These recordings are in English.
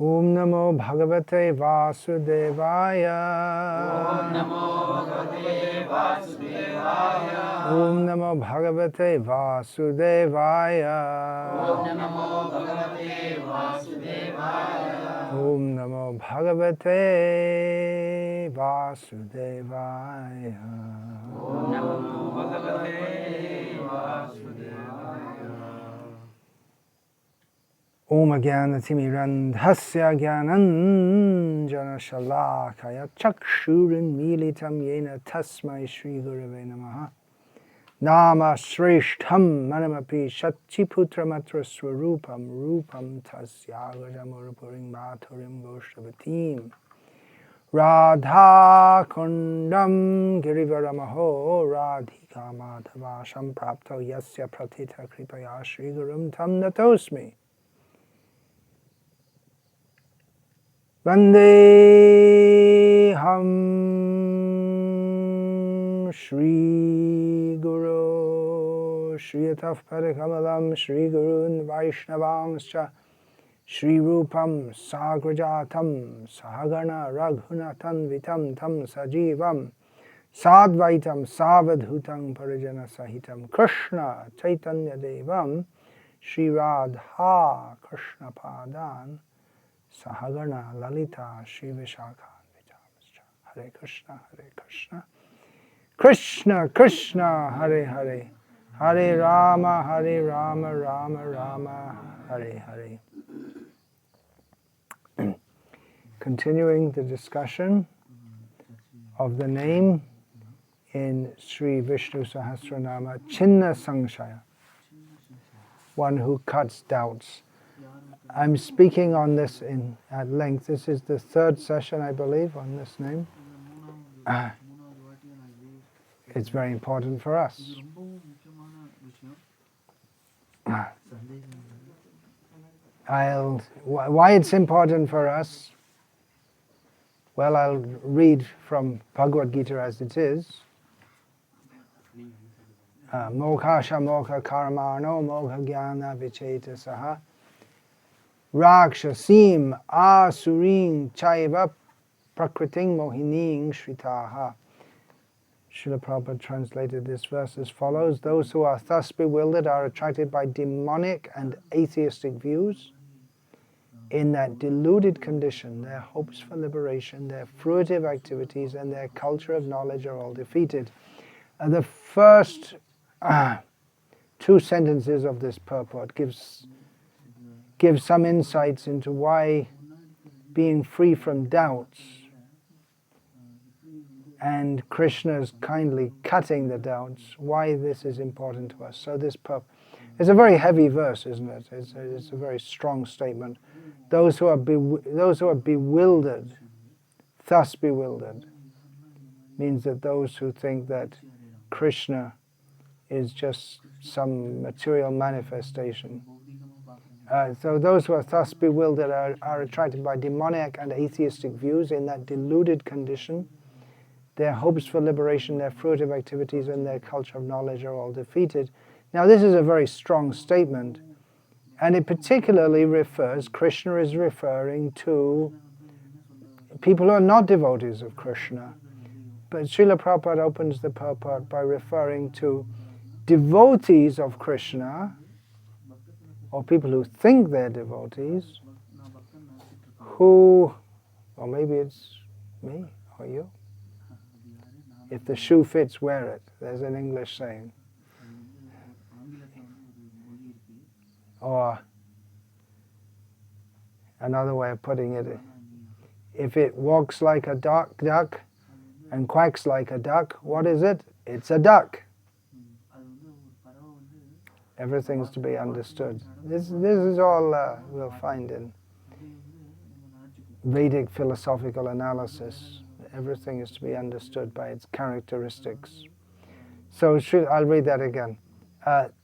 Om Namo Bhagavate Vasudevaya. Om Namo Bhagavate Vasudevaya. Om Namo Bhagavate Vasudevaya. Om Namo Bhagavate Vasudevaya. Om Namo Bhagavate Vasudevaya. Om Namo Bhagavate Vasudevaya. Om Jnanatimidandhasya Jnananjana Shalakaya Chakshurin Militam Yena Tasmai Shri Gurave Namaha. Nama Shreshtham Manamapi Shachiputra Matra Swarupam Rupam Tasyagajamurupurim Bhathurim Goshtavatim Radha Kundam Girivaramaho Radhika Madhava Samprapto Yasya Pratita Kripaya Shri Gurum Tam Natosmi Vandeham Shri Guru Shri Ataf Padakamalam Shri Gurun Vaishnavangscha Shri Rupam Sagrajatam Sahagana Raghunatan Vitam Tam Sajivam Sadvaitam Savadhutam Parijana Sahitam Krishna Chaitanya Devam Shri Radha Krishna Padan Sahagana Lalita Shri Vishakha Hare Krishna Krishna Krishna Hare Hare Hare Rama Rama Rama Hare Hare. Continuing the discussion of the name in Sri Vishnu Sahasranama, Chinna Samsayah, one who cuts doubts. I'm speaking on this at length. This is the third session, I believe, on this name. It's very important for us. Why it's important for us? Well, I'll read from Bhagavad Gita as it is. Mokha mokha karmano mokha jnana vicheta saha rakshasim asurim chaiva prakriting mohining shritaha. Srila Prabhupada translated this verse as follows: those who are thus bewildered are attracted by demonic and atheistic views. In that deluded condition, their hopes for liberation, their fruitive activities, and their culture of knowledge are all defeated. The first two sentences of this purport gives some insights into why being free from doubts and Krishna's kindly cutting the doubts, why this is important to us. So this it's a very heavy verse, isn't it? It's a very strong statement. Those who are bewildered, thus bewildered, means that those who think that Krishna is just some material manifestation. So those who are thus bewildered are attracted by demonic and atheistic views. In that deluded condition, their hopes for liberation, their fruitive activities, and their culture of knowledge are all defeated. Now this is a very strong statement, and it particularly Krishna is referring to people who are not devotees of Krishna. But Srila Prabhupada opens the purport by referring to devotees of Krishna, or people who think they're devotees, or maybe it's me or you. If the shoe fits, wear it. There's an English saying. Or another way of putting it, if it walks like a duck and quacks like a duck, what is it? It's a duck. Everything's to be understood. This is all we'll find in Vedic philosophical analysis. Everything is to be understood by its characteristics. So I'll read that again.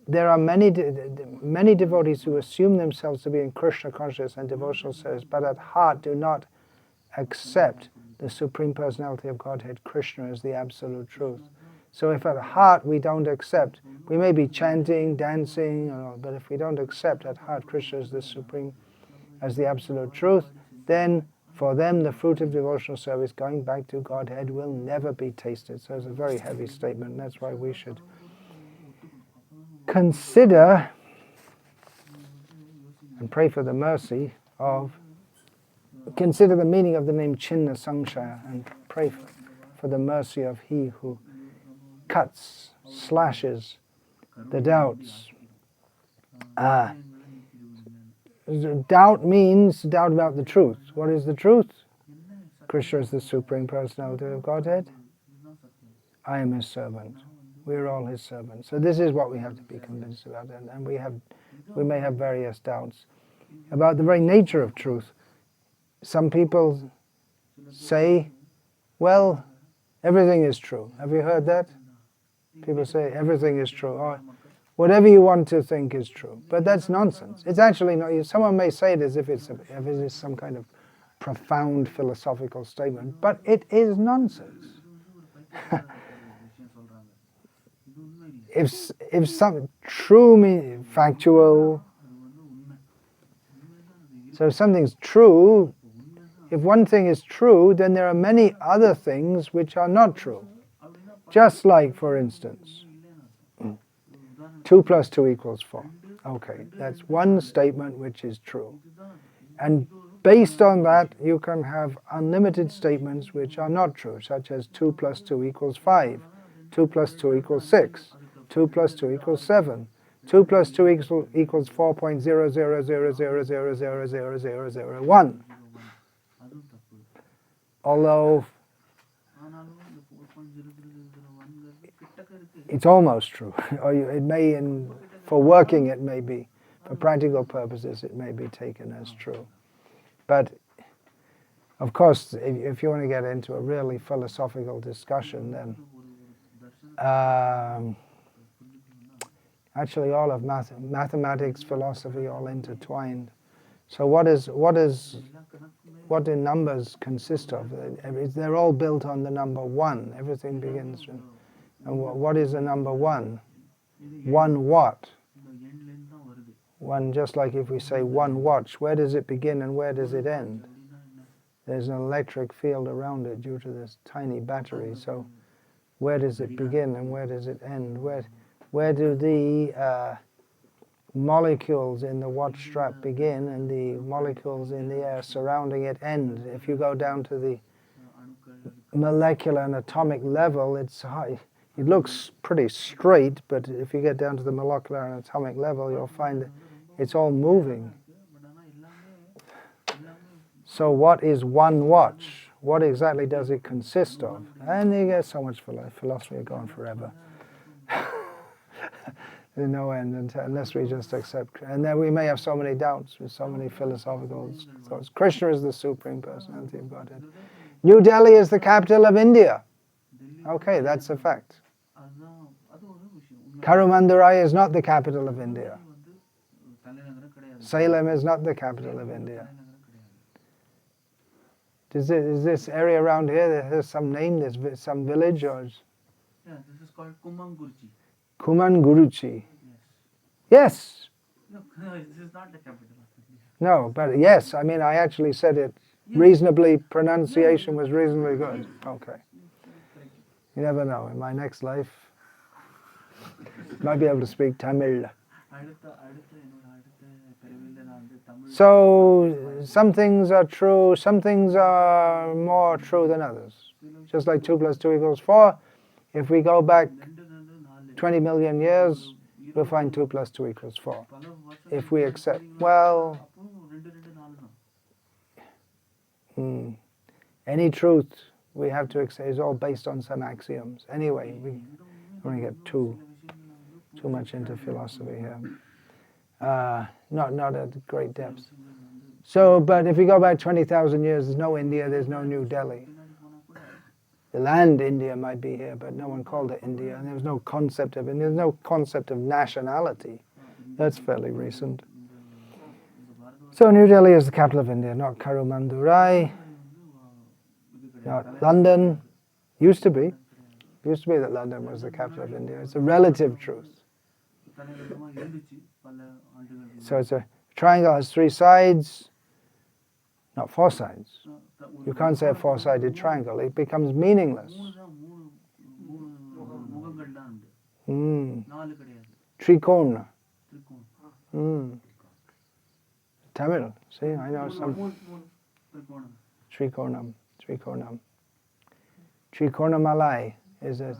There are many devotees who assume themselves to be in Krishna consciousness and devotional service, but at heart do not accept the Supreme Personality of Godhead, Krishna, as the absolute truth. So if at heart we don't accept, we may be chanting, dancing, but if we don't accept at heart Krishna as the Supreme, as the absolute truth, then for them the fruit of devotional service, going back to Godhead, will never be tasted. So it's a very heavy statement, and that's why we should consider and pray for the mercy of, consider the meaning of the name Chinna Samsayah, and pray for the mercy of He who cuts, slashes the doubts. Doubt means doubt about the truth. What is the truth? Krishna is the Supreme Personality of Godhead. I am His servant. We are all His servants. So this is what we have to be convinced about, and we may have various doubts about the very nature of truth. Some people say, well, everything is true. Have you heard that? People say everything is true, or whatever you want to think is true. But that's nonsense. It's actually not. Someone may say it as if it's some kind of profound philosophical statement, but it is nonsense. If some true factual, so if something's true, if one thing is true, then there are many other things which are not true. Just like, for instance, 2 + 2 = 4. Okay, that's one statement which is true. And based on that, you can have unlimited statements which are not true, such as 2 + 2 = 5, 2 + 2 = 6, 2 + 2 = 7, 2 + 2 = 4.00000000001. Although it's almost true, or it may, for working it may be, for practical purposes it may be taken as true. But of course, if you want to get into a really philosophical discussion, then actually all of mathematics, philosophy, all intertwined. So what do numbers consist of? They're all built on the number 1. Everything begins from. And what is the number 1? 1 what? One, just like if we say 1 watch, where does it begin and where does it end? There's an electric field around it due to this tiny battery. So where does it begin and where does it end? Where do the molecules in the watch strap begin and the molecules in the air surrounding it end? If you go down to the molecular and atomic level, it's high. It looks pretty straight, but if you get down to the molecular and atomic level, you'll find that it's all moving. So what is 1 watch? What exactly does it consist of? And you get so much philosophy going forever. There's no end unless we just accept. And then we may have so many doubts with so many philosophical thoughts. Krishna is the Supreme Personality of Godhead. New Delhi is the capital of India. Okay, that's a fact. Karumandurai is not the capital of India. Salem is not the capital of India. Is this area around here, there's some name, there's some village? Or Yeah, this is called Kumanguruchi. Kumanguruchi. Yes. No, this is not the capital of India. No, but yes, I mean, I actually said it reasonably, pronunciation was reasonably good. Okay. You never know, in my next life, might be able to speak Tamil. So, some things are true, some things are more true than others. Just like 2 + 2 = 4, if we go back 20 million years, we'll find 2 + 2 = 4. If we accept, well, any truth we have to accept is all based on some axioms. Anyway, we don't want to get too much into philosophy here. Not at great depths. So, but if we go back 20,000 years, there's no India, there's no New Delhi. The land India might be here, but no one called it India, and there's no concept of it. There's no concept of nationality. That's fairly recent. So New Delhi is the capital of India, not Karumandurai, not London. Used to be that London was the capital of India. It's a relative truth. So it's a triangle has 3 sides. not four sides. You can't say a four-sided triangle. It becomes meaningless. Trikona. Tamil. See, I know some. Trikonam. Trikonamalai is a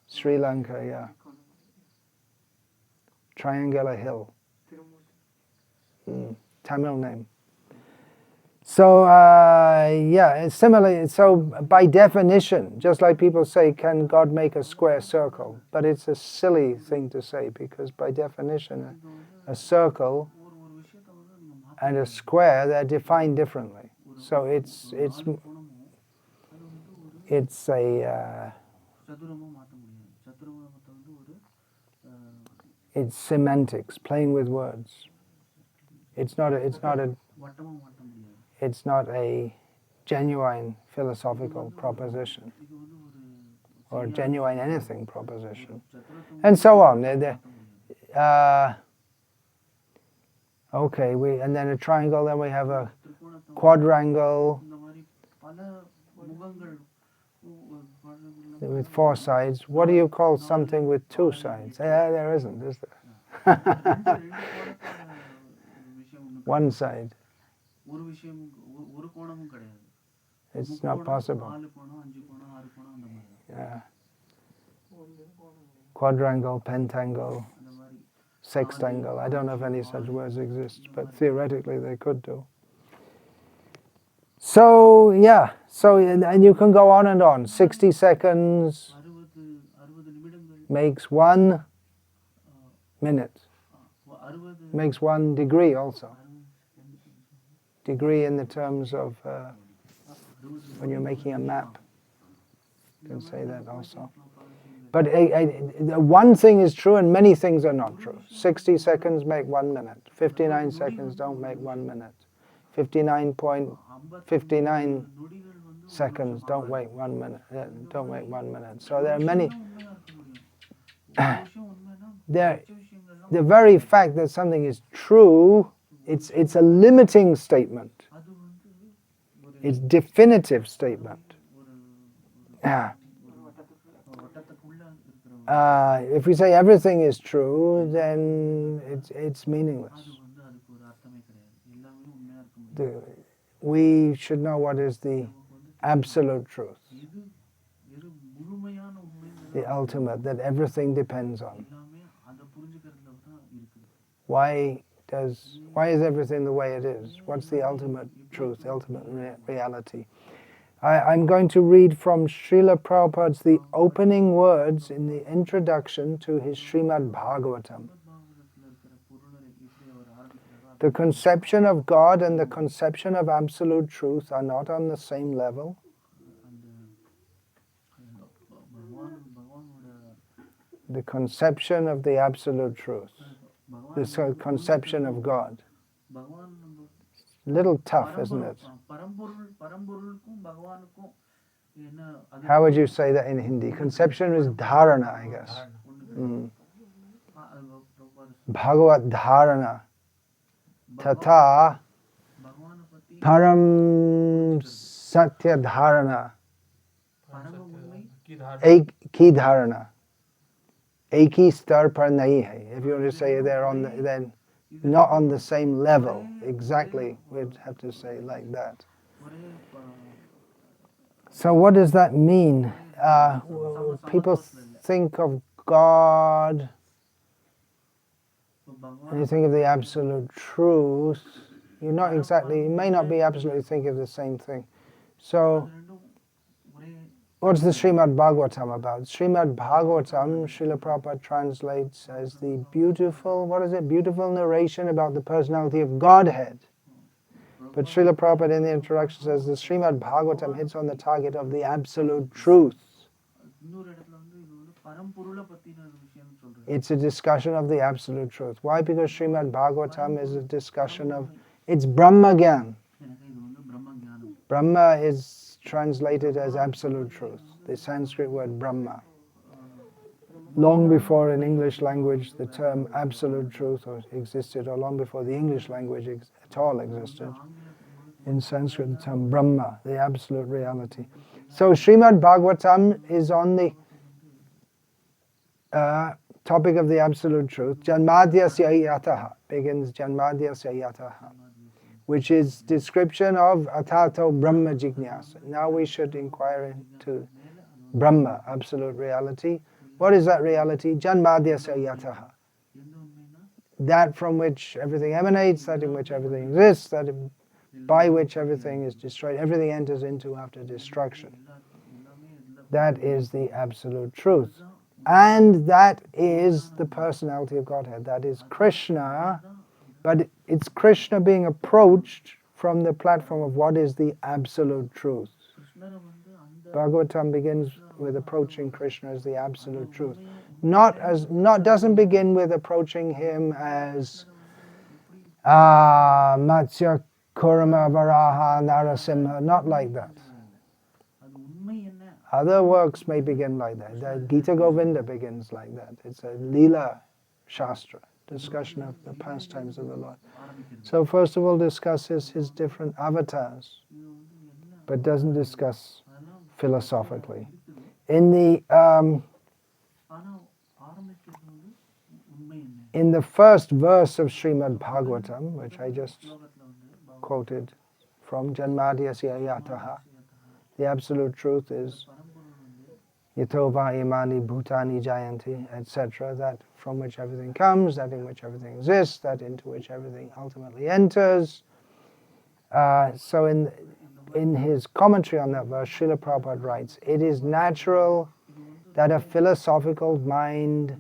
Sri Lanka, yeah. Triangular hill. Tamil name. So, yeah, it's similar. So, by definition, just like people say, can God make a square circle? But it's a silly thing to say because by definition, a circle and a square, they're defined differently. So it's semantics, playing with words. It's not a genuine philosophical proposition or genuine anything proposition, and so on. Okay, and then a triangle. Then we have a quadrangle with four sides. What do you call something with two sides? There isn't, is there? One side. It's not possible. Yeah. Quadrangle, pentangle, sextangle. I don't know if any such words exist, but theoretically they could do. So, yeah. So, and you can go on and on. 60 seconds makes 1 minute. Makes 1 degree also. Degree in the terms of when you're making a map. You can say that also. But one thing is true and many things are not true. 60 seconds make 1 minute. 59 seconds don't make 1 minute. 59.59 seconds don't make 1 minute. Don't make 1 minute. So there are many. The very fact that something is true, it's a limiting statement. It's definitive statement. If we say everything is true, then it's meaningless. We should know what is the absolute truth, the ultimate, that everything depends on. Why is everything the way it is? What's the ultimate truth, the ultimate reality? I'm going to read from Srila Prabhupada's the opening words in the introduction to his Srimad Bhagavatam. The conception of God and the conception of absolute truth are not on the same level. The conception of the absolute truth. The conception of God. A little tough, isn't it? How would you say that in Hindi? Conception is dharana, I guess. Bhagavat dharana. Tata param satya dharana. Ek ki dharana. Eki star par nahi hai. If you want to say they're on then not on the same level, exactly, we'd have to say like that. So what does that mean? People think of God, and you think of the absolute truth, you may not be absolutely thinking of the same thing. So, what's the Srimad Bhagavatam about? Srimad Bhagavatam, Srila Prabhupada translates as the beautiful narration about the personality of Godhead. But Srila Prabhupada in the introduction says the Srimad Bhagavatam hits on the target of the absolute truth. It's a discussion of the absolute truth. Why? Because Srimad Bhagavatam is a discussion of, it's Brahma Gyan. Brahma is translated as absolute truth, the Sanskrit word Brahma. long before in English language the term absolute truth existed, or long before the English language at all existed. In Sanskrit, the term Brahma, the absolute reality. So Srimad Bhagavatam is on the topic of the absolute truth. Janmadhyasya yataha begins Janmadhyasya yataha, which is description of atato Brahma jijnasa. Now we should inquire into Brahma, absolute reality. What is that reality? Janmadhyasya yataha. That from which everything emanates, that in which everything exists, that by which everything is destroyed, everything enters into after destruction. That is the absolute truth. And that is the personality of Godhead. That is Krishna, but it's Krishna being approached from the platform of what is the absolute truth. Bhagavatam begins with approaching Krishna as the absolute truth. Doesn't begin with approaching him as Matsya Kurama Varaha Narasimha, not like that. Other works may begin like that. The Gita Govinda begins like that. It's a Leela Shastra, discussion of the pastimes of the Lord. So first of all discusses his different avatars, but doesn't discuss philosophically. In the first verse of Srimad Bhagavatam, which I just quoted from Janmadhyasya yataha, the absolute truth is Yato va imani bhutani jayanti, etc., that from which everything comes, that in which everything exists, that into which everything ultimately enters. So in his commentary on that verse, Srila Prabhupada writes, it is natural that a philosophical mind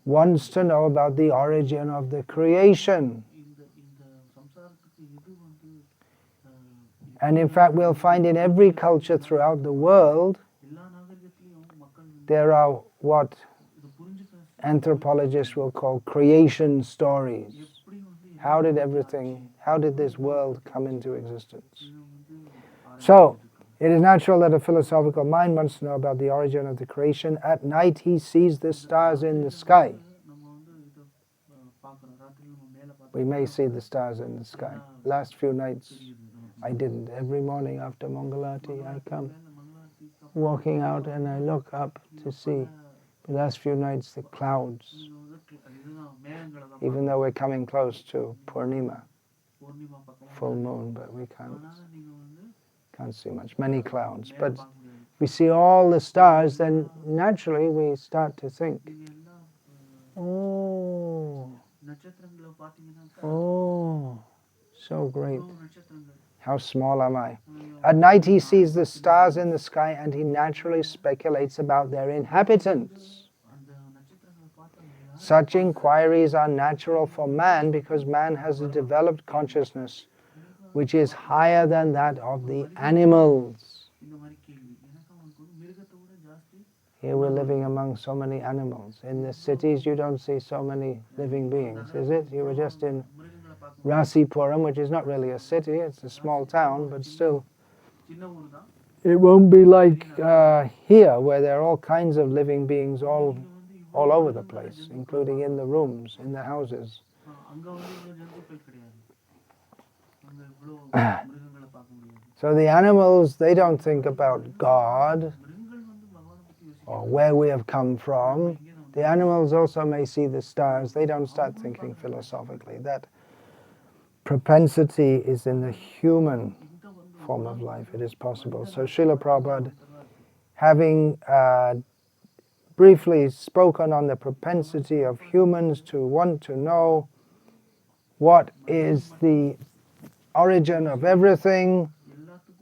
wants to know about the origin of the creation. And in fact, we'll find in every culture throughout the world, there are what anthropologists will call creation stories. How did this world come into existence? So, it is natural that a philosophical mind wants to know about the origin of the creation. At night he sees the stars in the sky. We may see the stars in the sky. Last few nights I didn't. Every morning after Mangalarti I come walking out and I look up to see the last few nights the clouds. Even though we're coming close to Purnima, full moon, but we can't see much. Many clouds. But we see all the stars, then naturally we start to think, oh, so great. How small am I? At night he sees the stars in the sky and he naturally speculates about their inhabitants. Such inquiries are natural for man because man has a developed consciousness which is higher than that of the animals. Here we're living among so many animals. In the cities you don't see so many living beings, is it? You were just in Rasipuram, which is not really a city, it's a small town, but still it won't be like here where there are all kinds of living beings all over the place, including in the rooms, in the houses. So the animals, they don't think about God or where we have come from. The animals also may see the stars. They don't start thinking philosophically. That propensity is in the human form of life. It is possible. So Srila Prabhupada, having briefly spoken on the propensity of humans to want to know what is the origin of everything,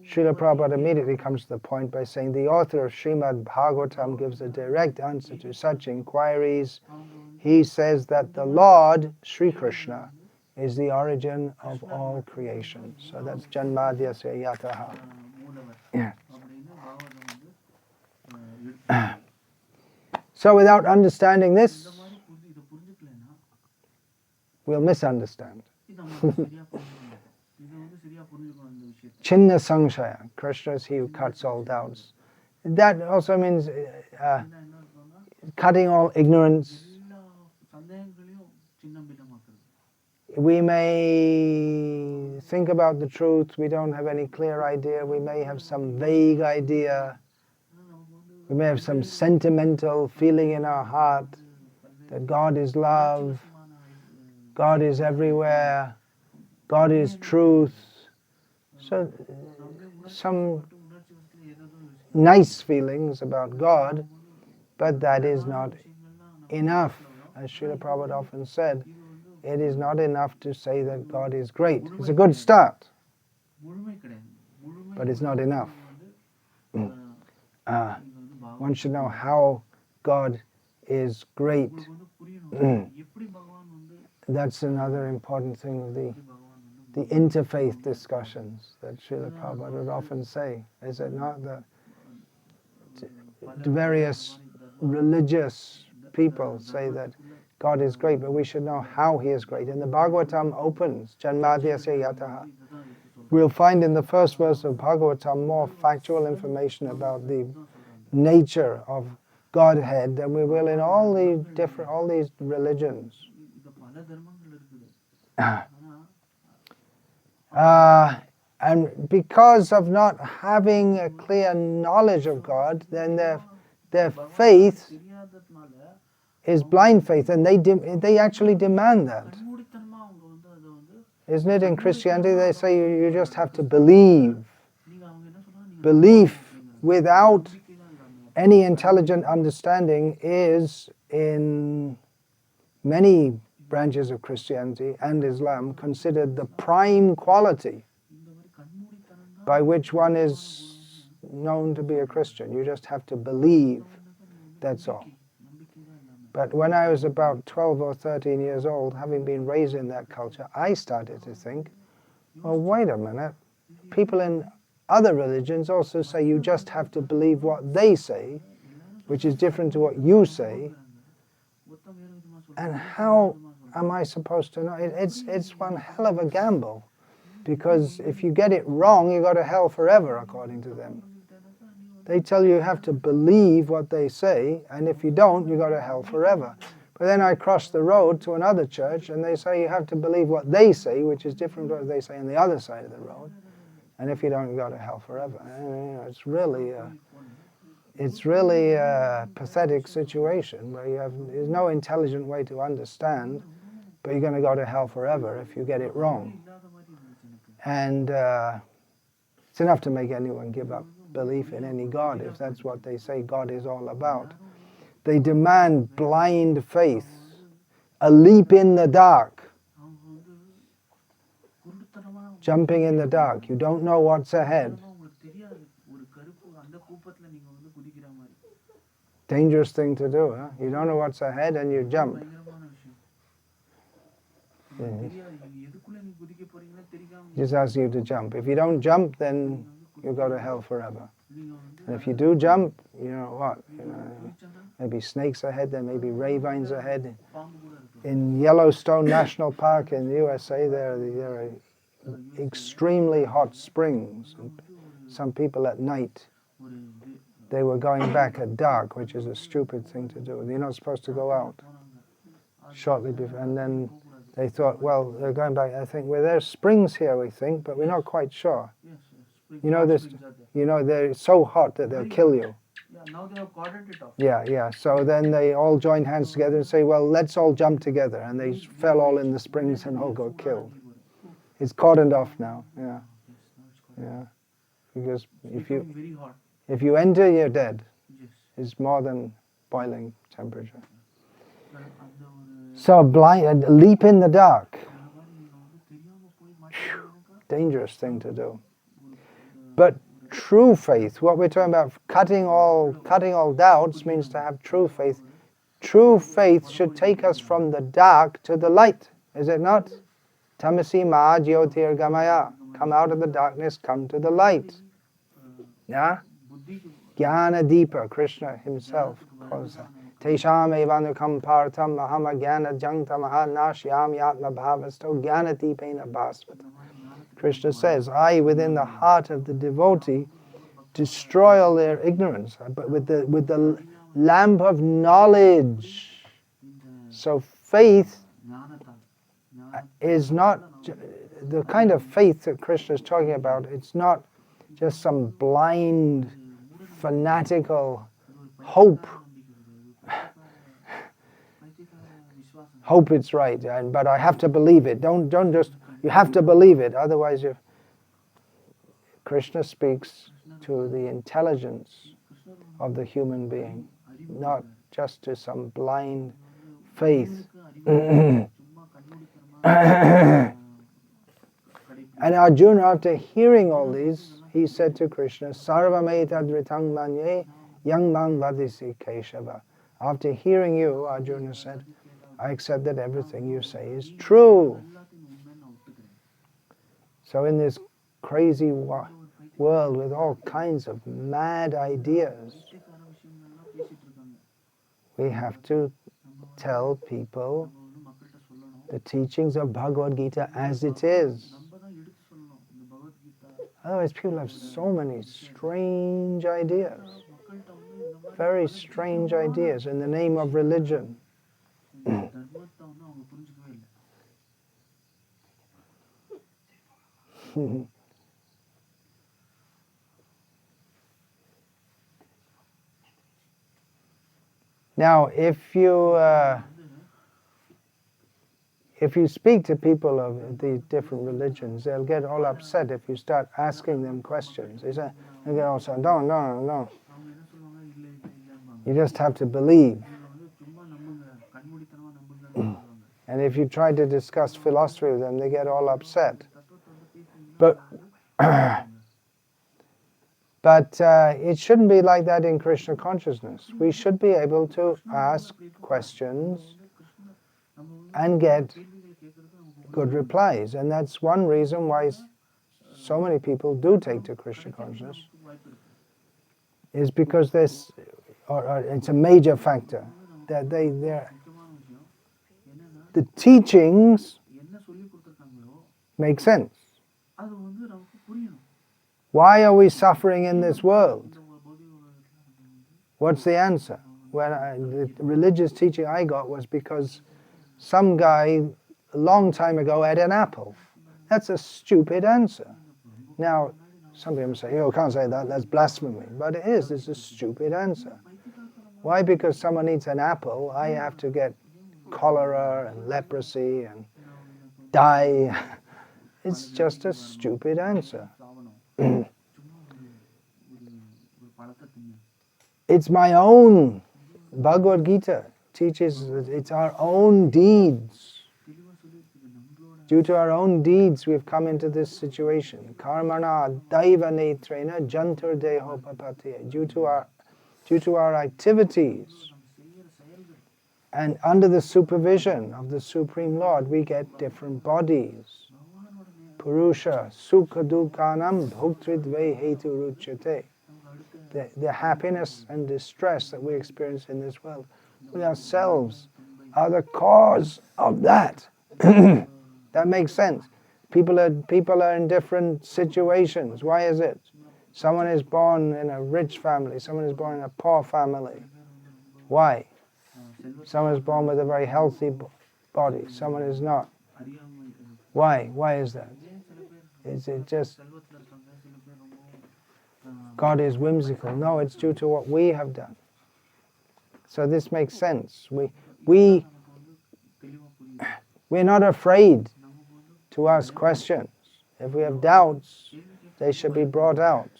Srila Prabhupada immediately comes to the point by saying the author of Srimad Bhagavatam gives a direct answer to such inquiries. He says that the Lord, Sri Krishna, is the origin of all creation. So that's Janmadhyasya yataha. Yeah. So without understanding this, we'll misunderstand. Chinna Samsayah, Krishna is he who cuts all doubts. That also means cutting all ignorance. எல்லா சந்தேகங்களையும் சின்னம் பின்னமாக்குறது. We may think about the truth, we don't have any clear idea, we may have some vague idea, we may have some sentimental feeling in our heart that God is love, God is everywhere, God is truth. So some nice feelings about God, but that is not enough. As Srila Prabhupada often said, it is not enough to say that God is great. It's a good start, but it's not enough. One should know how God is great. That's another important thing of the interfaith discussions that Srila Prabhupada would often say. Is it not that various religious people say that God is great, but we should know how He is great. And the Bhagavatam opens, Janmadhyasya Yataha. We'll find in the first verse of Bhagavatam more factual information about the nature of Godhead than we will in all these religions. And because of not having a clear knowledge of God, then their faith is blind faith, and they actually demand that. Isn't it in Christianity they say you just have to believe. Belief without any intelligent understanding is in many branches of Christianity and Islam considered the prime quality by which one is known to be a Christian. You just have to believe, that's all. But when I was about 12 or 13 years old, having been raised in that culture, I started to think, well, wait a minute, people in other religions also say you just have to believe what they say, which is different to what you say, and how am I supposed to know? It's one hell of a gamble. Because if you get it wrong, you go to hell forever, according to them. They tell you have to believe what they say, and if you don't, you go to hell forever. But then I cross the road to another church, and they say you have to believe what they say, which is different from what they say on the other side of the road. And if you don't, you go to hell forever. It's really a pathetic situation where there's no intelligent way to understand, but you're going to go to hell forever if you get it wrong. And it's enough to make anyone give up belief in any God if that's what they say God is all about. They demand blind faith, a leap in the dark, jumping in the dark. You don't know what's ahead. Dangerous thing to do, huh? You don't know what's ahead and you jump. Just ask you to jump. If you don't jump, then you go to hell forever. And if you do jump, you know what? Maybe snakes ahead, there may be ravines ahead. In Yellowstone National Park in the USA, there are extremely hot springs. And some people at night, they were going back at dark, which is a stupid thing to do. You're not supposed to go out shortly before. And then they thought, well, they're going back. I think, well, there's springs here, we think, but we're not quite sure. You know this. You know they're so hot that they'll kill you. Yeah, now they have cordoned it off. Yeah. So then they all joined hands together and say, well, let's all jump together. And they fell all in the springs and all got killed. It's cordoned off now. Yeah. Because if you enter, you're dead. It's more than boiling temperature. So a leap in the dark. Dangerous thing to do. But true faith, what we're talking about, cutting all doubts means to have true faith. True faith should take us from the dark to the light, is it not? Tamasi ma jyotir gamaya. Come out of the darkness, come to the light. Yeah? Jnana Deepa, Krishna himself calls that. Tesham evanukam partam mahama jnana jangtamaha nashyam yatma bhavasto jnana deepena bhasvata. Krishna says, I, within the heart of the devotee, destroy all their ignorance. But with lamp of knowledge. So faith is not the kind of faith that Krishna is talking about. It's not just some blind, fanatical hope. Hope it's right, but I have to believe it. Don't just, you have to believe it, otherwise you... Krishna speaks to the intelligence of the human being, not just to some blind faith. And Arjuna, after hearing all these, he said to Krishna, Sarvam etadritang manye yang mang vadisi Keshava. After hearing you, Arjuna said, I accept that everything you say is true. So in this crazy world with all kinds of mad ideas, we have to tell people the teachings of Bhagavad Gita as it is. Otherwise people have so many strange ideas, very strange ideas in the name of religion. Now, if you speak to people of the different religions, they'll get all upset if you start asking them questions. They get all saying, no. You just have to believe. And if you try to discuss philosophy with them, they get all upset. But it shouldn't be like that in Krishna consciousness. We should be able to ask questions and get good replies. And that's one reason why so many people do take to Krishna consciousness, is because it's a major factor that the teachings make sense. Why are we suffering in this world? What's the answer? The religious teaching I got was because some guy a long time ago had an apple. That's a stupid answer. Now, some people say, you can't say that, that's blasphemy. But it is, it's a stupid answer. Why? Because someone eats an apple, I have to get cholera and leprosy and die. It's just a stupid answer. It's my own. Bhagavad Gita teaches that it's our own deeds. Due to our own deeds, we've come into this situation. Karmana daiva netrena jantur deho papati. Due to our activities and under the supervision of the Supreme Lord, we get different bodies. Purusha sukha dukhanam bhuktridve hetu ruchyate. The happiness and distress that we experience in this world, we ourselves are the cause of that. That makes sense. People are in different situations. Why is it? Someone is born in a rich family, someone is born in a poor family. Why? Someone is born with a very healthy body, someone is not. Why? Why is that? Is it just God is whimsical? No, it's due to what we have done. So this makes sense. We're not afraid to ask questions. If we have doubts, they should be brought out.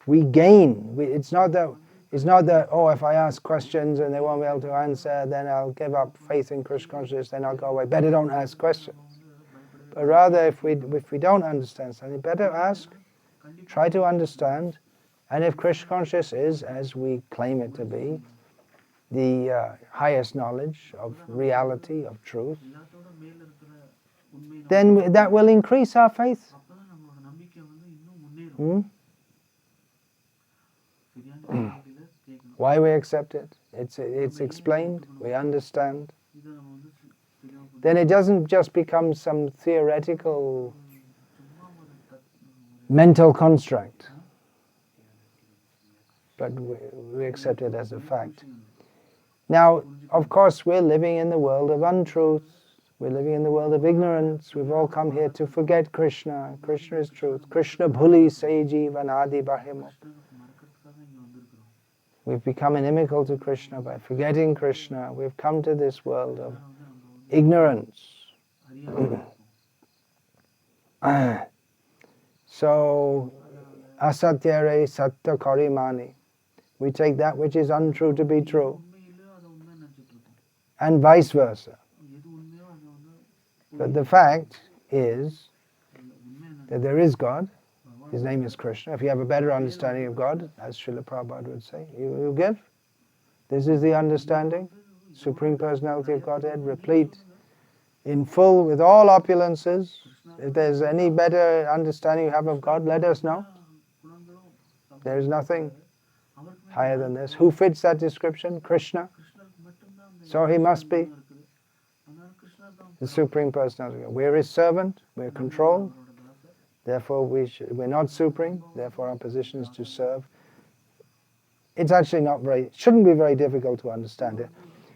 We gain. It's not that, if I ask questions and they won't be able to answer, then I'll give up faith in Krishna consciousness, then I'll go away. Better don't ask questions. But rather, if we don't understand something, better ask, try to understand, and if Krishna consciousness is, as we claim it to be, the highest knowledge of reality, of truth, then that will increase our faith. Why we accept it? It's explained, we understand. Then it doesn't just become some theoretical mental construct. but we accept it as a fact. Now, of course, we're living in the world of untruth. We're living in the world of ignorance. We've all come here to forget Krishna. Krishna is truth. Krishna bhuli seji vanadi bahimo. We've become inimical to Krishna by forgetting Krishna. We've come to this world of ignorance. So, asatyare satya karimani. We take that which is untrue to be true, and vice versa. But the fact is that there is God. His name is Krishna. If you have a better understanding of God, as Srila Prabhupada would say, you give. This is the understanding. Supreme Personality of Godhead, replete in full with all opulences. If there's any better understanding you have of God, let us know. There is nothing higher than this. Who fits that description? Krishna. So he must be the Supreme Personality. We're his servant, we're controlled, therefore we're not supreme, therefore our position is to serve. It's actually shouldn't be very difficult to understand it.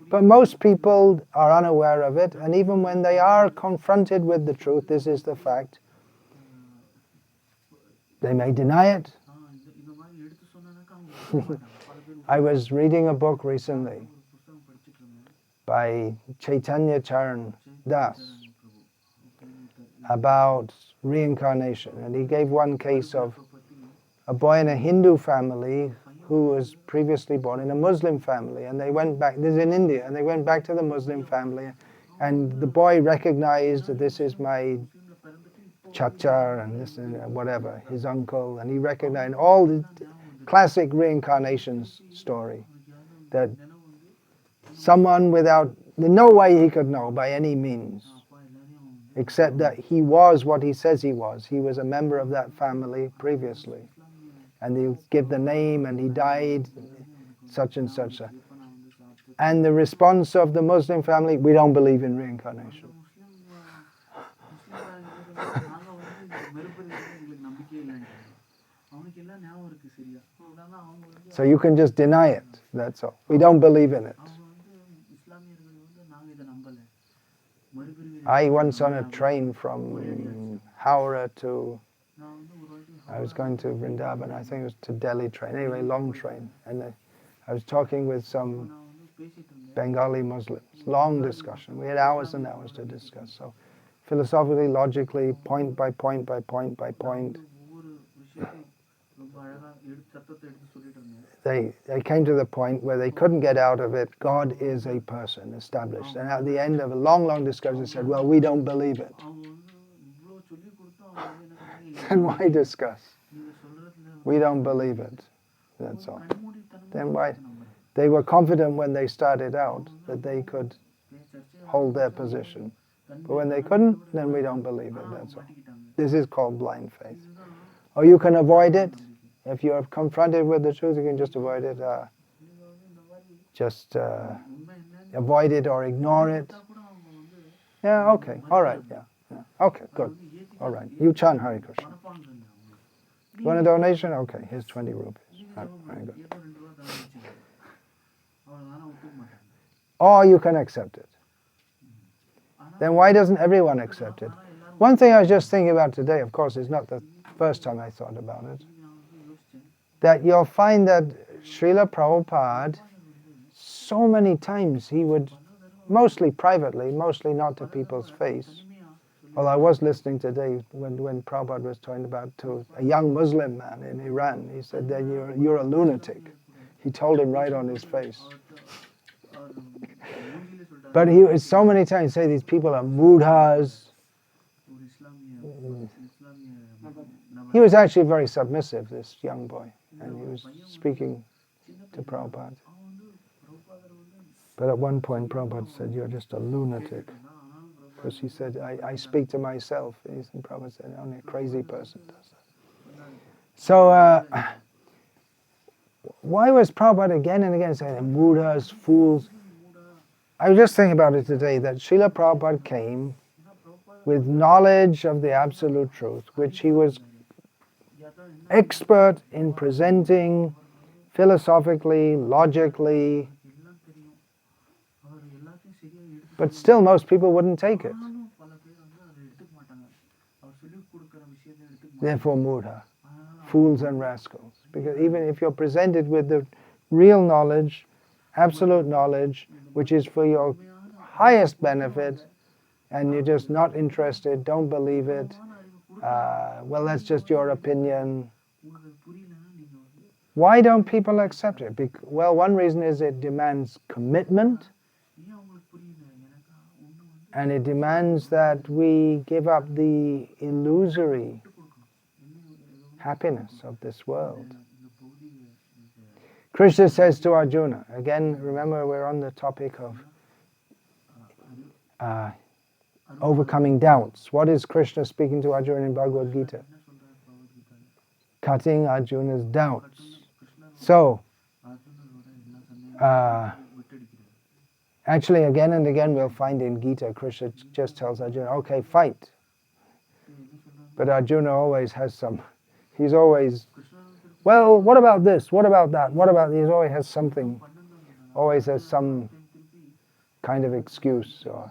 But most people are unaware of it, and even when they are confronted with the truth, this is the fact, they may deny it. I was reading a book recently by Chaitanya Charan Das about reincarnation, and he gave one case of a boy in a Hindu family who was previously born in a Muslim family, and they went back, this is in India, and they went back to the Muslim family, and the boy recognized that this is my chacha and this and whatever, his uncle, and he recognized all the classic reincarnation story, that someone without, no way he could know by any means, except that he was what he says he was. He was a member of that family previously. And they give the name, and he died, such and such. And the response of the Muslim family, we don't believe in reincarnation. So you can just deny it, that's all. We don't believe in it. I once on a train from Howrah to, I was going to Vrindavan, I think it was to Delhi train, anyway, long train. And I was talking with some Bengali Muslims, long discussion. We had hours and hours to discuss. So philosophically, logically, point by point by point by point, they came to the point where they couldn't get out of it. God is a person established. And at the end of a long, long discussion, they said, well, we don't believe it. Then why discuss? We don't believe it. That's all. Then why? They were confident when they started out that they could hold their position. But when they couldn't, then we don't believe it. That's all. This is called blind faith. Or you can avoid it. If you're confronted with the truth, you can just avoid it. Avoid it or ignore it. Yeah, okay. All right. Yeah. Okay, good. All right. You chant Hare Krishna. You want a donation? Okay, here's 20 rupees. Right, very good. Or you can accept it. Then why doesn't everyone accept it? One thing I was just thinking about today, of course, is not the first time I thought about it, that you'll find that Srila Prabhupada, so many times he would, mostly privately, mostly not to people's face. Well, I was listening today when Prabhupada was talking about to a young Muslim man in Iran. He said, then you're a lunatic. He told him right on his face. But he was so many times say these people are mudhas. He was actually very submissive, this young boy, and he was speaking to Prabhupada. But at one point Prabhupada said, you're just a lunatic. Because he said, I speak to myself. And Prabhupada said, only a crazy person does that. So, why was Prabhupada again and again saying, mudhas, fools? I was just thinking about it today, that Srila Prabhupada came with knowledge of the absolute truth, which he was expert in presenting philosophically, logically, எல்லாம் தெரியும், அவர் எல்லாத்தையும் சரியா எடுத்து but still most people wouldn't take it. ஆனாலும் பல பேர் வந்து அதை எடுத்துக்க மாட்டாங்க. அவர் சொல்லி கொடுக்குற விஷயத்தை எடுத்துக்க மாட்டாங்க. Therefore, mudha, fools and rascals. Because even if you're presented with the real knowledge, absolute knowledge, which is for your highest benefit, and you're just not interested, don't believe it, well, that's just your opinion. உங்களுக்கு புரியலன்னா நீங்க வந்து Why don't people accept it? Well, one reason is it demands commitment, ஏன் உங்களுக்கு புரியல, எனக்கு ஒண்ணு வந்து and it demands that we give up the illusory happiness of this world. இந்த பௌதிக Krishna says to Arjuna, again, remember we're on the topic of overcoming doubts. What is Krishna speaking to Arjuna in Bhagavad Gita? என்ன சொல்றாரு பகவத்கீதையில? Cutting Arjuna's doubts. So, அர்ஜுனரோட எல்லா சந்தேகத்தையும் விட்டடிக்கிறார். actually, again and again we'll find in Gita, Krishna just tells Arjuna, okay, fight. But Arjuna always has some, he's always, well, what about this? What about that? What about, he always has something, always has some kind of excuse or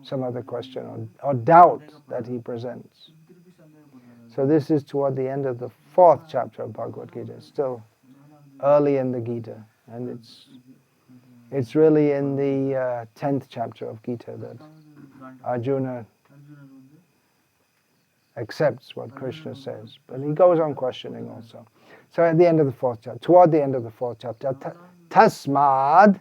some other question or doubt that he presents. திருப்பி சந்தேகப்படுறாரு. So this is toward the end of the 4th chapter of Bhagavad Gita. It's still early in the Gita, and it's really in the 10th chapter of Gita that Arjuna அர்ஜுனர் வந்து accepts what Krishna says, but he goes on questioning also. So at the end of the 4th chapter, toward the end of the 4th chapter, tasmad,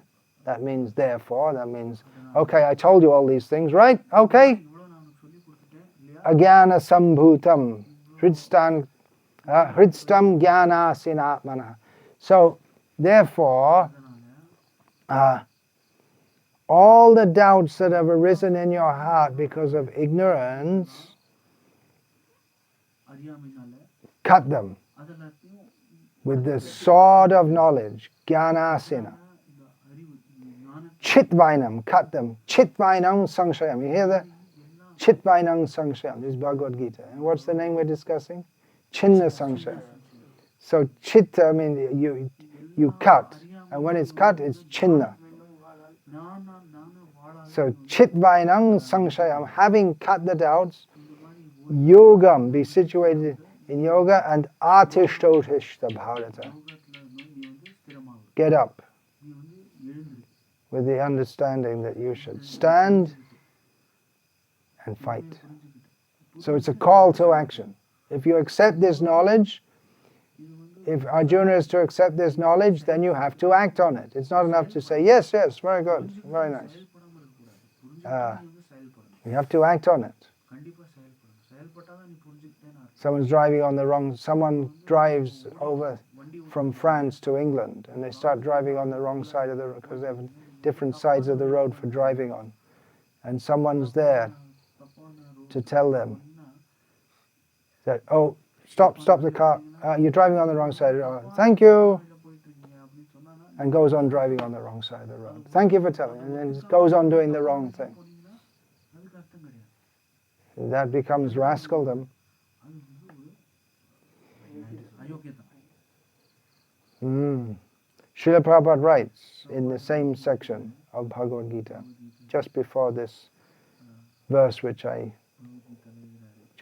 that means therefore, that means, okay, I told you all these things, right? Okay? இவ்வளவு நான் சொல்லி கொடுத்துட்டேன் இல்லையா? Agyana sambhutam, hridstam jnana sinatmana. So, therefore, all the doubts that have arisen in your heart because of ignorance, அறியாமைனால cut them அதெல்லாத்தையும் with the sword of knowledge, jnanasina. இந்த அறிவு ஞான Chitvainam, cut them. Chitvainam Samsayah. You hear that? Chitvainam Samsayah. This is Bhagavad Gita. And what's the name we're discussing? Chinna Samsayah. So chitta, I mean, you cut. And when it's cut, it's chinna. ஞான வாழ So chitvainam Samsayam, having cut the doubts, yogam, be situated in yoga, and atishtotishta bharata. யோகத்துல நீ வந்து ஸ்திரமாகு. Get up நீ வந்து எழுந்திரு. with the understanding that you should stand and fight. So it's a call to action. If you accept this knowledge, if Arjuna is to accept this knowledge, then you have to act on it. It's not enough to say, yes, yes, very good, very nice. செயல்படாம இருக்கக்கூடாது. புரிஞ்சுக்கிட்டே நீ வந்து செயல்படணும். You have to act on it. கண்டிப்பா செயல்படணும். செயல்பட்டாதான் நீ புரிஞ்சுக்கிட்டேன்னு அர்த்தம். Someone drives over from France to England, and they start driving on the wrong side of the road, because they have different sides of the road for driving on. And someone's there தப்பான road to tell them போனீங்கன்னா, that, oh, stop the car, you're driving on the wrong side of the road. Thank you. இதுல போயிட்டு இருக்கீங்க அப்படின்னு சொன்னானா, And goes on driving on the wrong side of the road. Thank you for telling me. And then just goes on doing the wrong thing. போனீங்கன்னா அதுக்கு அர்த்தம் கிடையாது. That becomes rascaldom. அது வந்து ஒரு அயோக்கியதான். Srila Prabhupada writes in the same section of Bhagavad Gita, just before this verse which I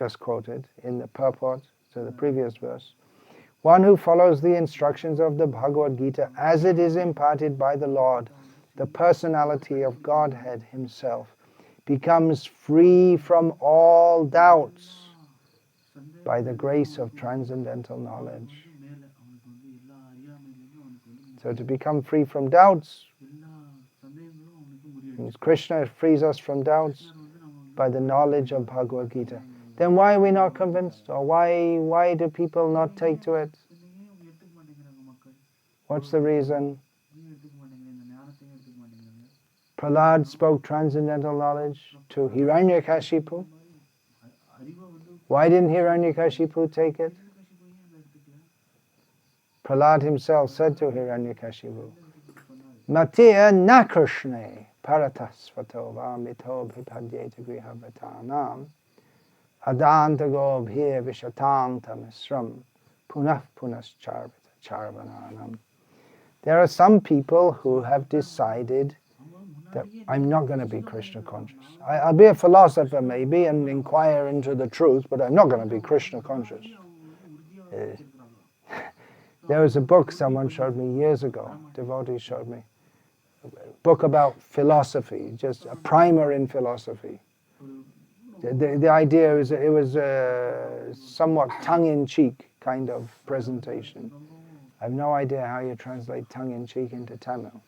just quoted, in the purport to the previous verse, one who follows the instructions of the Bhagavad Gita as it is imparted by the Lord, the personality of Godhead himself, becomes free from all doubts by the grace of transcendental knowledge. மேல அவனுக்கு வந்து எல்லா அறியாமையிலும் அவனுக்கு வந்து So to become free from doubts, எல்லா சந்தேகங்களும் அவனுக்கு முறியடிச்சு. means Krishna frees us from doubts வந்து நம்ம by the knowledge of Bhagavad Gita. Then why are we not convinced? Or why do people not take to it? ஏன் அவங்க எடுத்துக்க மாட்டேங்கிறாங்க மக்கள்? What's the reason? ஏன் எடுத்துக்க மாட்டேங்கிறாங்க? இந்த ஞானத்தையும் எடுத்துக்க மாட்டேங்கிறாங்க. Prahlad spoke transcendental knowledge to Hiranyakashipu. அறிவை வந்து Why didn't Hiranyakashipu take it? கசிப்பு ஏன் அதை எடுத்துக்கல? Prahlad himself said to Hiranyakashipu, Matiya na Krishne paratasvato vamito bhipadyeta grihavathanam adantago bhir vishatanta misram punah punascharvata charvananam. There are some people who have decided that I'm not going to be Krishna conscious. I'll be a philosopher maybe and inquire into the truth, but I'm not going to be Krishna conscious. There was a book someone showed me years ago, devotee showed me, a book about philosophy, just a primer in philosophy. The idea is it was a somewhat tongue-in-cheek kind of presentation. I have no idea how you translate tongue-in-cheek into Tamil.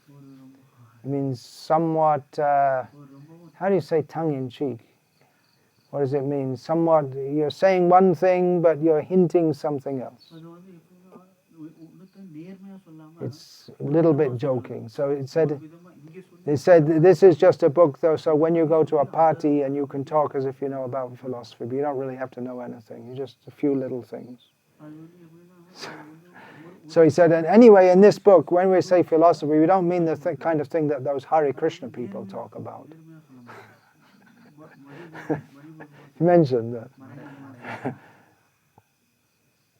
It means somewhat, how do you say tongue-in-cheek? What does it mean? Somewhat, you're saying one thing, but you're hinting something else. It's a little bit joking. So they said, this is just a book though, so when you go to a party and you can talk as if you know about philosophy, but you don't really have to know anything. You just a few little things. So he said, and anyway, in this book, when we say philosophy, we don't mean the kind of thing that those Hare Krishna people talk about. He mentioned that.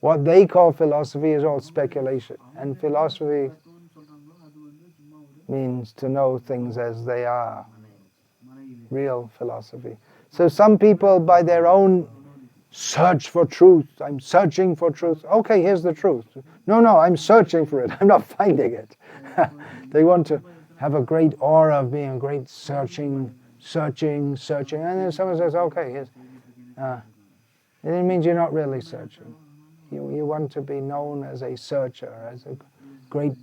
What they call philosophy is all speculation. And philosophy means to know things as they are. Real philosophy. So some people, by their own search for truth, I'm searching for truth. Okay, here's the truth. No, I'm searching for it. I'm not finding it. They want to have a great aura of being a great searching. And then someone says, okay, here's. It means you're not really searching. You want to be known as a searcher, as a great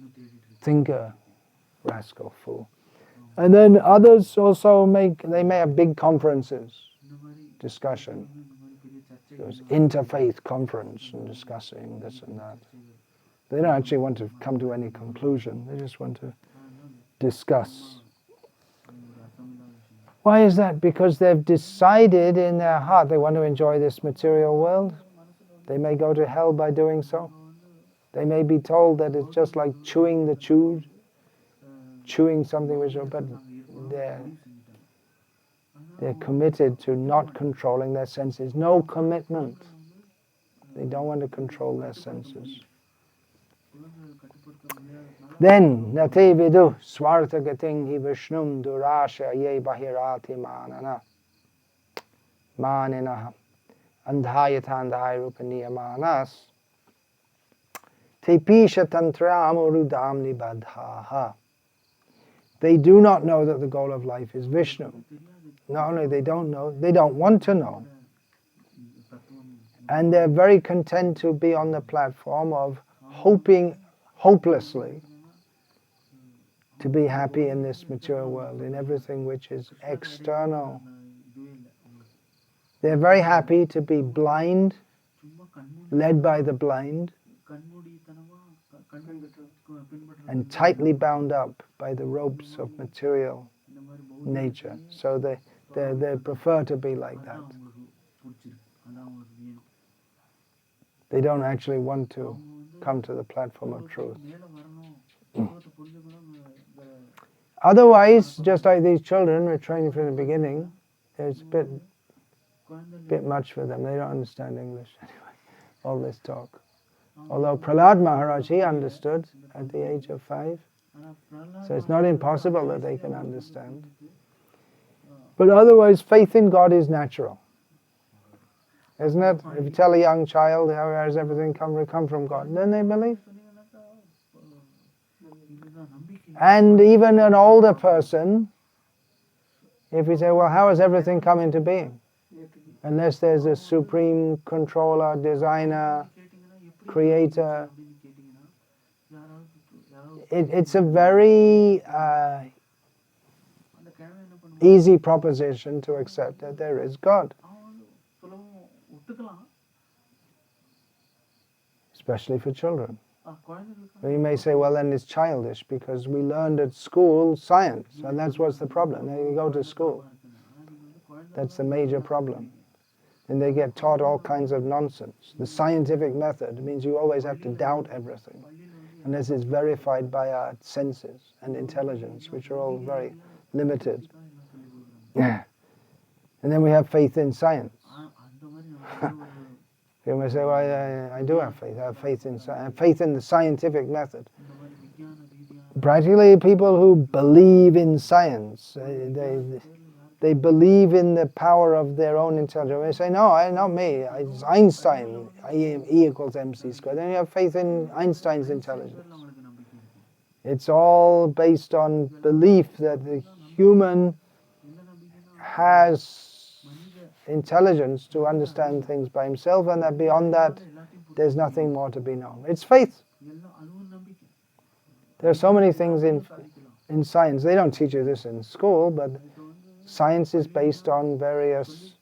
thinker, rascal fool. And then others also may have big conferences, discussion. There's interfaith conference and discussing this and that. They don't actually want to come to any conclusion. They just want to discuss. Why is that? Because they've decided in their heart they want to enjoy this material world. They may go to hell by doing so. They may be told that it's just like chewing the chewed, chewing something which, but they're committed to not controlling their senses. No commitment. They don't want to control their senses. Then, nate vidu swartha gating hi vishnum durasha ye bahirati manana maninaha andhayatandhaya rupaniyamanas tepisha tantram urudam nibadhaha. They do not know that the goal of life is Vishnu. Not only they don't know, they don't want to know. And they're very content to be on the platform of hoping hopelessly to be happy in this material world, in everything which is external. They're very happy to be blind, led by the blind, and tightly bound up by the ropes of material nature. So they prefer to be like that. They don't actually want to come to the platform of truth. Otherwise, just like these children, we're training from the beginning, it's a bit much for them. They don't understand English anyway, all this talk. Although Prahlad Maharaj, he understood at the age of 5. So it's not impossible that they can understand. But otherwise, faith in God is natural. Isn't it? If you tell a young child, how does everything come from God, then they believe. And even an older person, if we say, well, how has everything come into being? Unless there's a supreme controller, designer, creator. It's a very easy proposition to accept that there is God. Especially for children. We may say, well, then it's childish because we learned at school science, and that's what's the problem. They go to school. That's the major problem. And they get taught all kinds of nonsense. The scientific method means you always have to doubt everything, unless it's verified by our senses and intelligence, which are all very limited. And then we have faith in science. You may say, well, I do have faith. I have faith in science. I have faith in the scientific method. Practically, people who believe in science, they believe in the power of their own intelligence. They say, no, not me, it's Einstein, E equals mc squared. Then you have faith in Einstein's intelligence. It's all based on belief that the human has intelligence to understand things by himself, and that beyond that, there's nothing more to be known. It's faith. There are so many things in science. They don't teach you this in school, but science is based on various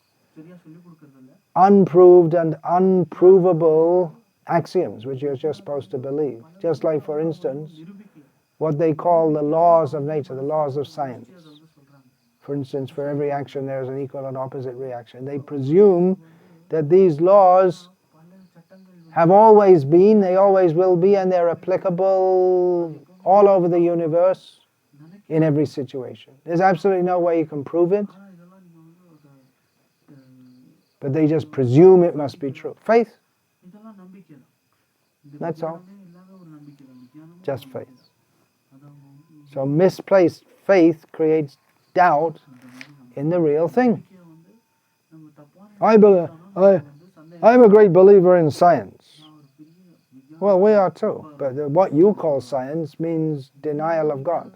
unproved and unprovable axioms, which you're just supposed to believe. Just like, for instance, what they call the laws of nature, the laws of science. For instance, for every action there is an equal and opposite reaction. They presume that these laws have always been, they always will be, and they're applicable all over the universe in every situation. There's absolutely no way you can prove it, but they just presume it must be true. Faith. That's all. Just faith. So misplaced faith creates doubt in the real thing. I'm a great believer in science. Well, we are too. But what you call science means denial of God,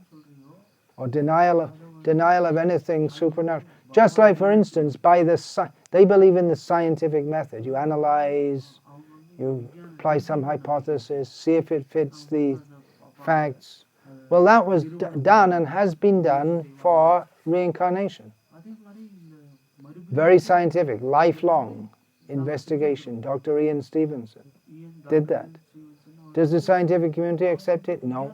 or denial of anything supernatural. Just like, for instance, they believe in the scientific method. You analyze, you apply some hypothesis, see if it fits the facts. Well, that was done and has been done for reincarnation. Very scientific, lifelong investigation. Dr. Ian Stevenson did that. Does the scientific community accept it? No.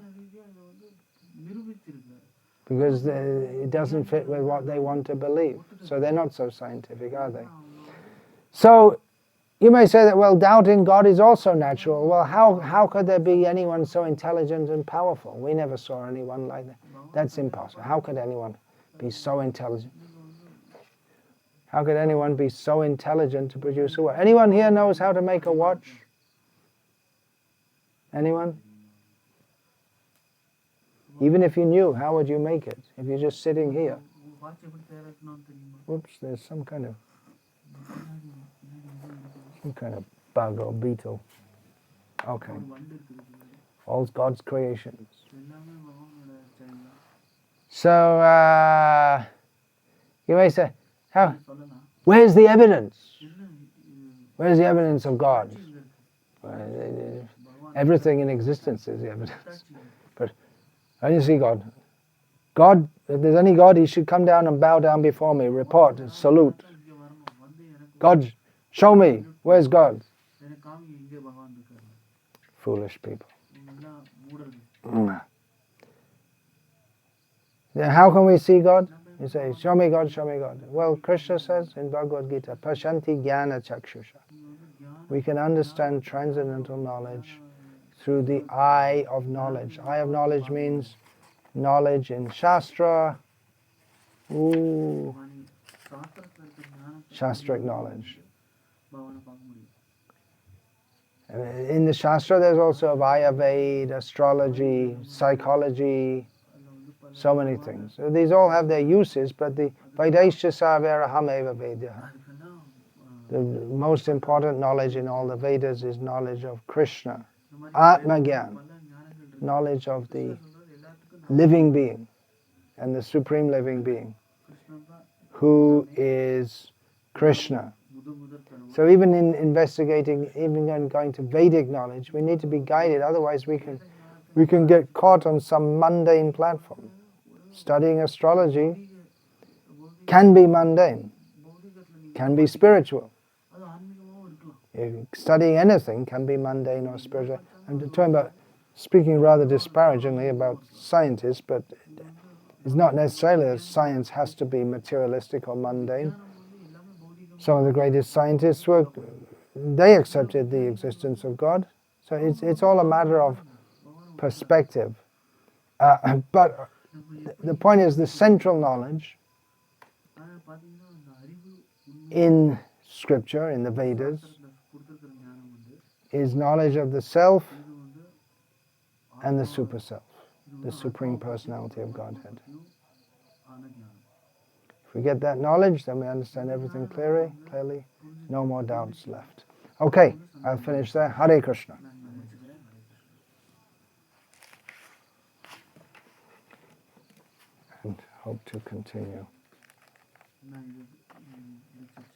Because it doesn't fit with what they want to believe. So they're not so scientific, are they? So you may say that, well, doubting God is also natural. Well, how could there be anyone so intelligent and powerful? We never saw anyone like that. That's impossible. How could anyone be so intelligent? How could anyone be so intelligent to produce a watch? Anyone here knows how to make a watch? Anyone? Even if you knew, how would you make it? If you're just sitting here. Whoops, there's some kind of bug or beetle. Okay. All God's creations. So, you may say, where's the evidence? Where's the evidence of God? Everything in existence is the evidence. But I didn't see God. God, if there's any God, he should come down and bow down before me, report, salute. God, show me, where's God? Foolish people. Then how can we see God? You say, show me God, show me God. Well, Krishna says in Bhagavad Gita, Pashanti Jnana Chakshusha. We can understand transcendental knowledge through the eye of knowledge. Eye of knowledge means knowledge in Shastra, Shastric knowledge. In the Shastra there's also Ayurveda, astrology, psychology, so many things. So these all have their uses, but the Vaidesha Savera Hameva Vedya. The most important knowledge in all the Vedas is knowledge of Krishna. Atma Gyan, knowledge of the living being and the supreme living being, who is Krishna. So even in investigating, even in going to Vedic knowledge, we need to be guided, otherwise we can get caught on some mundane platform. Studying astrology can be mundane, can be spiritual. Studying anything can be mundane or spiritual. I'm talking about, speaking rather disparagingly about scientists, but it's not necessarily that science has to be materialistic or mundane. Some of the greatest scientists they accepted the existence of God. So it's all a matter of perspective. But the point is, the central knowledge in Scripture, in the Vedas, is knowledge of the self and the super self. the Supreme Personality of Godhead. మరియు ఆనజ్ఞానం. If we get that knowledge, then we understand everything clearly. No more doubts left. Okay, I'll finish there. Hare Krishna. And hope to continue. నా ఇది చర్చ